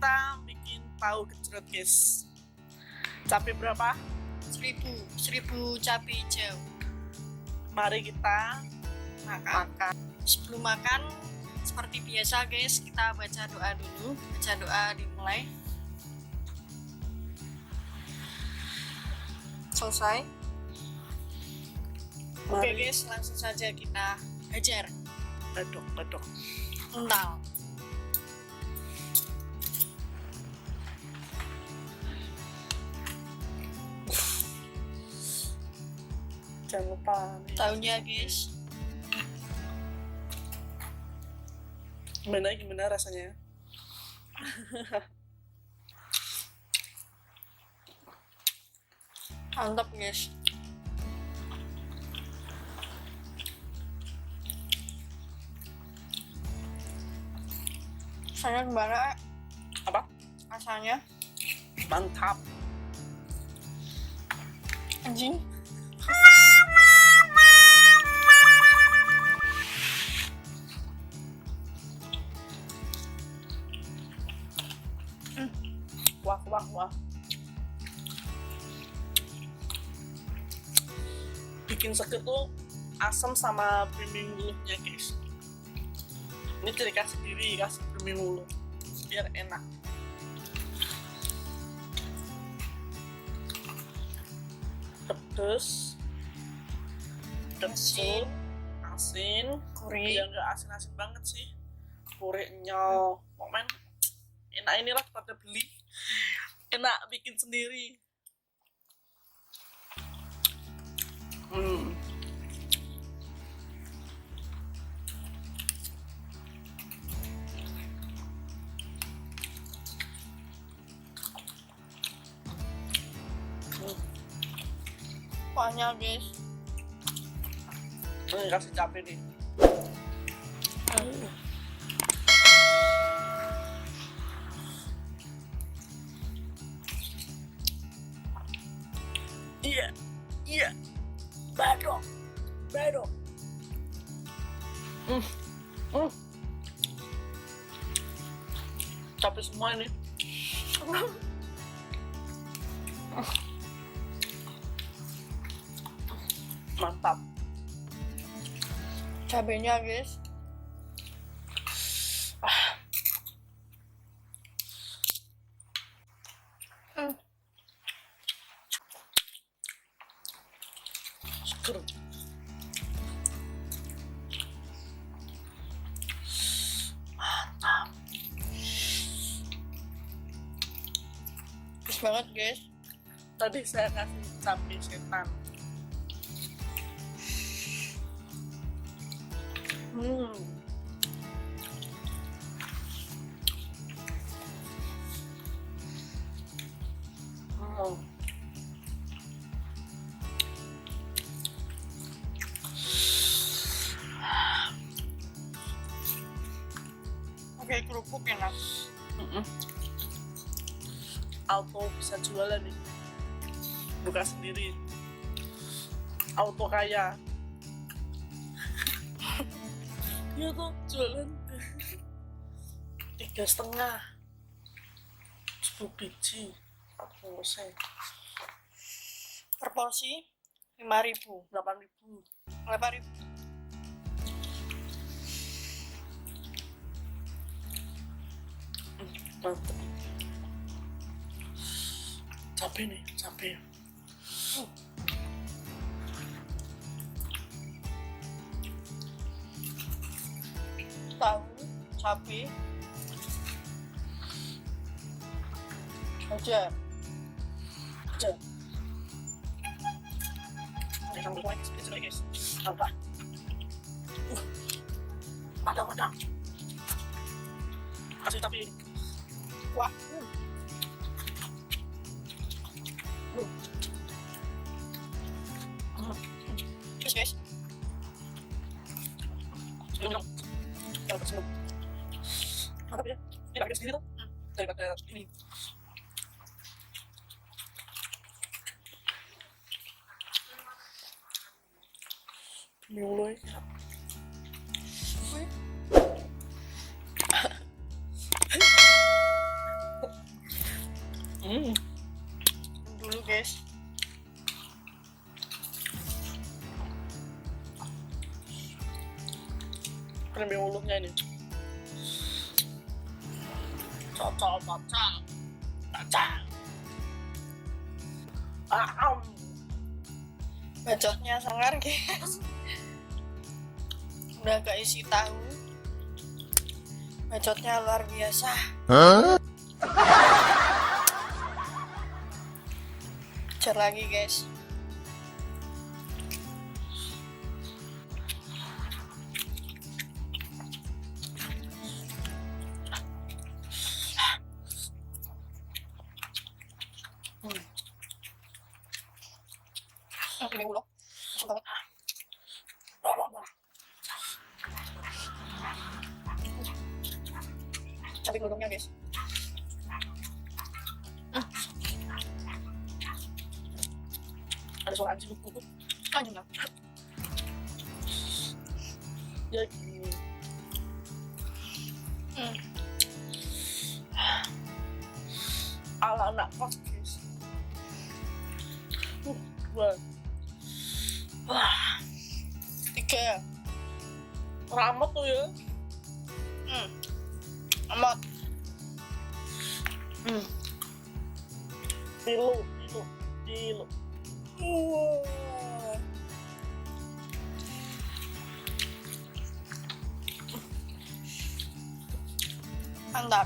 kita bikin tahu gejrot guys. Cabe berapa? 1000 cabe hijau. Mari kita makan. Sebelum makan, seperti biasa guys, kita baca doa dulu. Baca doa dimulai. Selesai. Oke guys, langsung saja kita hajar. Bedok. Ental. Jangan lupa nih. Tahunya guys. Gimana rasanya? Mantap guys. Rasanya gimana? Apa? Rasanya Mantap. anjing. Wah. Bikin seger tuh asam sama berimbing bulunya guys. Ini ciri khas sendiri, kasih berimbing bulu biar enak. Pedes, asin, Gurih. ya nggak asin banget sih, gurihnya momen enak. Inilah pada beli, enak bikin sendiri. Kuahnya guys. Ini kasih cabe nih. Iya. Badok. Cabe semua ini. Mantap. Cabenya guys. Seger. Mantap. Bagus banget guys. Tadi saya kasih cabe setan. Oke, kerupuk enak. Auto bisa jualan nih, buka sendiri. Auto kaya. Dia tuh jualan 3,5 10 biji atau saya Per porsi 5.000. 8.000. 8.000. Mantap. Cabe. Tahu, cabe, hajar. Guys. Apa? Padang. Kasih cabe. Wah. Terus guys. Mantap ya. Ini pakai sendiri tuh. Daripada ini. Mulai. Dulu guys. Kremi ulunya ini. Cocok. Bacotnya sangar guys. Udah gak isi tahu. Bacotnya luar biasa. Kejar lagi guys. Ini dulu. Masuk banget. Cabai gelodongnya guys. Ada suara anjing kuku. Lanjut lah. Ya gini. Ala anak kos guys. Wah. 3. Ramet tuh ya. Amat. Tilu. Mantap.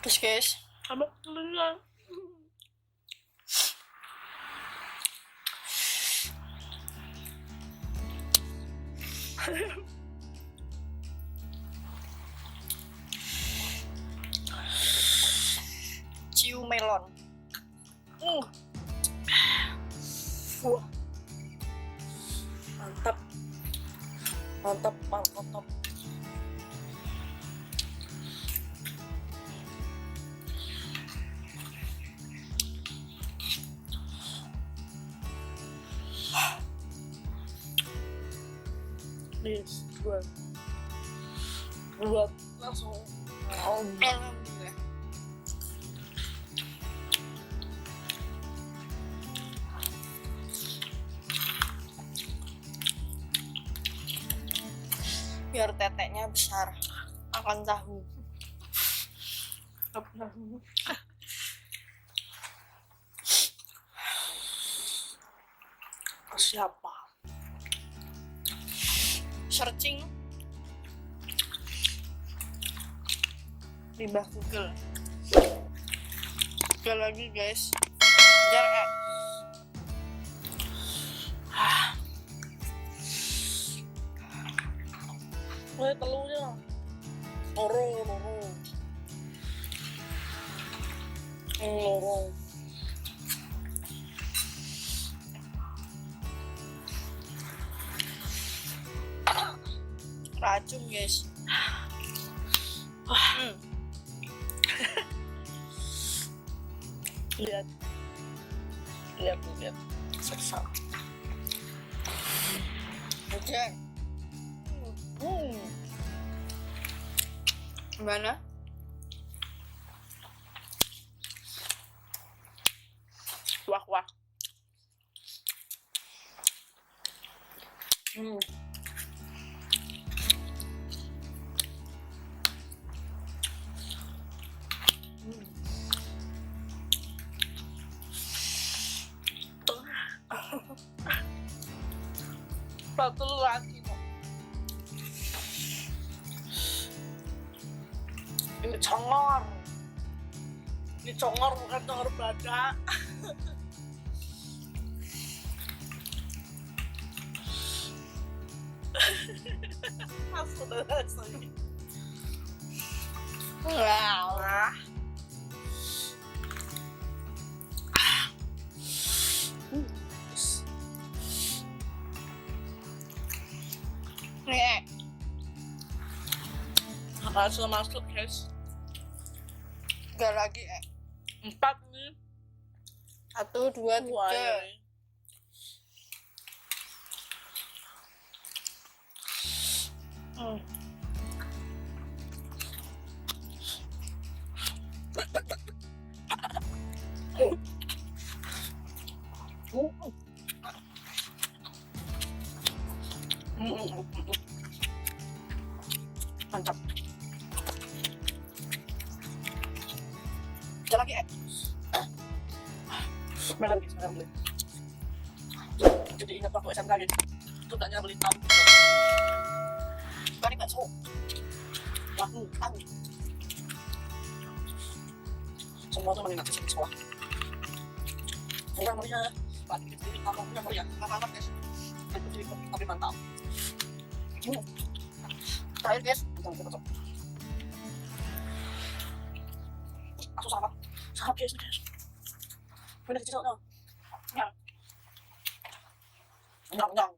Terus guys, Sama telinga. ciu melon. Wah. Mantap. Please, buat langsung. Alhamdulillah. Biar teteknya besar, akan tahu. Siapa? Searching di bawah Google. Google lagi guys. Kejar Telurnya. Loro. racun guys. Lihat. Seksa. Modyar. Gimana? Wah. Satu lagi kok. Ini congor bukan congor badak. Asli. Wow. Nih, Langsung masuk guys. 3 lagi 4 nih. 1, 2, 3. Mantap. Ada lagi Melan guys, melan beli. Jadi ingat waktu SMK guys, itu tanya beli tahu. Bukan bakso. Tahu. Semua tuh menikmati di sekolah. Enggak melihat, lagi di kampungnya melihat, mantap guys. Tapi mantap. Terakhir guys, betul. Aku sama guys. Boleh dicicil dong. Ya. Enggak.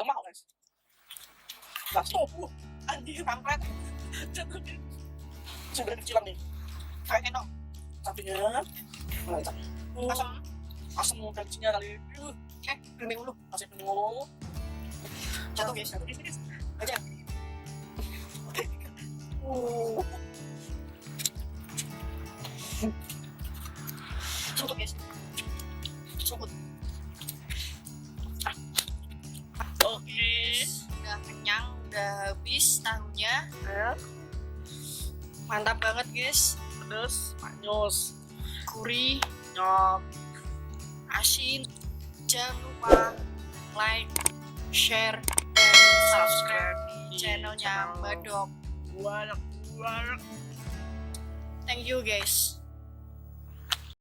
Mahal guys. Bakso, anjir kampret. Jatuh nih. Sudah kecilan nih. Kayak enak. Sapinya, mantap. Asam gajinya kali. Piring dulu. Kasih piring dulu. Jatuh guys. Aja. Cukup guys. Oke. Udah kenyang, udah habis tahunya. Mantap banget guys. Pedas, manis, Gurih, nyok. asin. Jangan lupa like, share, dan subscribe di channelnya Mbak Dok. Buat. Thank you guys.